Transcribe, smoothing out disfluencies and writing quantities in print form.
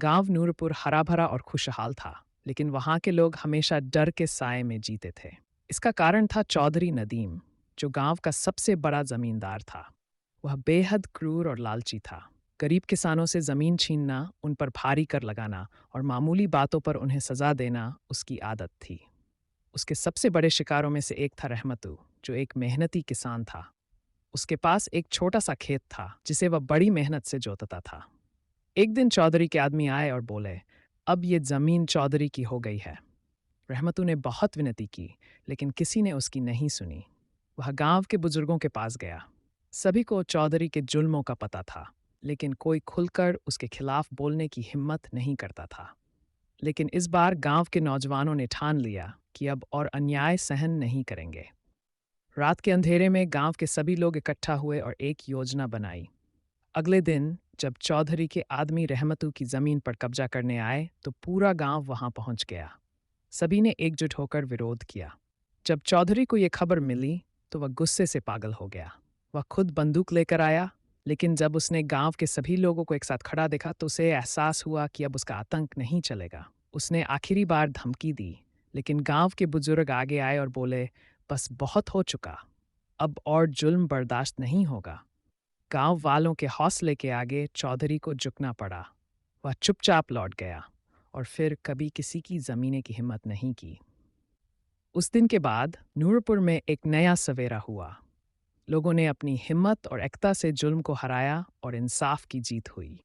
गांव नूरपुर हरा भरा और खुशहाल था, लेकिन वहां के लोग हमेशा डर के साए में जीते थे। इसका कारण था चौधरी नदीम, जो गांव का सबसे बड़ा जमींदार था। वह बेहद क्रूर और लालची था। गरीब किसानों से जमीन छीनना, उन पर भारी कर लगाना और मामूली बातों पर उन्हें सजा देना उसकी आदत थी। उसके सबसे बड़े शिकारों में से एक था रहमतू, जो एक मेहनती किसान था। उसके पास एक छोटा सा खेत था जिसे वह बड़ी मेहनत से जोतता था। एक दिन चौधरी के आदमी आए और बोले, अब ये जमीन चौधरी की हो गई है। रहमतू ने बहुत विनती की, लेकिन किसी ने उसकी नहीं सुनी। वह गांव के बुजुर्गों के पास गया। सभी को चौधरी के जुल्मों का पता था, लेकिन कोई खुलकर उसके खिलाफ बोलने की हिम्मत नहीं करता था। लेकिन इस बार गांव के नौजवानों ने ठान लिया कि अब और अन्याय सहन नहीं करेंगे। रात के अंधेरे में गांव के सभी लोग इकट्ठा हुए और एक योजना बनाई। अगले दिन जब चौधरी के आदमी रहमतू की जमीन पर कब्जा करने आए, तो पूरा गांव वहां पहुंच गया। सभी ने एकजुट होकर विरोध किया। जब चौधरी को यह खबर मिली, तो वह गुस्से से पागल हो गया। वह खुद बंदूक लेकर आया, लेकिन जब उसने गांव के सभी लोगों को एक साथ खड़ा देखा, तो उसे एहसास हुआ कि अब उसका आतंक नहीं चलेगा। उसने आखिरी बार धमकी दी, लेकिन गांव के बुजुर्ग आगे आए और बोले, बस बहुत हो चुका, अब और जुल्म बर्दाश्त नहीं होगा। गांव वालों के हौसले के आगे चौधरी को झुकना पड़ा। वह चुपचाप लौट गया और फिर कभी किसी की जमीने की हिम्मत नहीं की। उस दिन के बाद नूरपुर में एक नया सवेरा हुआ। लोगों ने अपनी हिम्मत और एकता से जुल्म को हराया और इंसाफ की जीत हुई।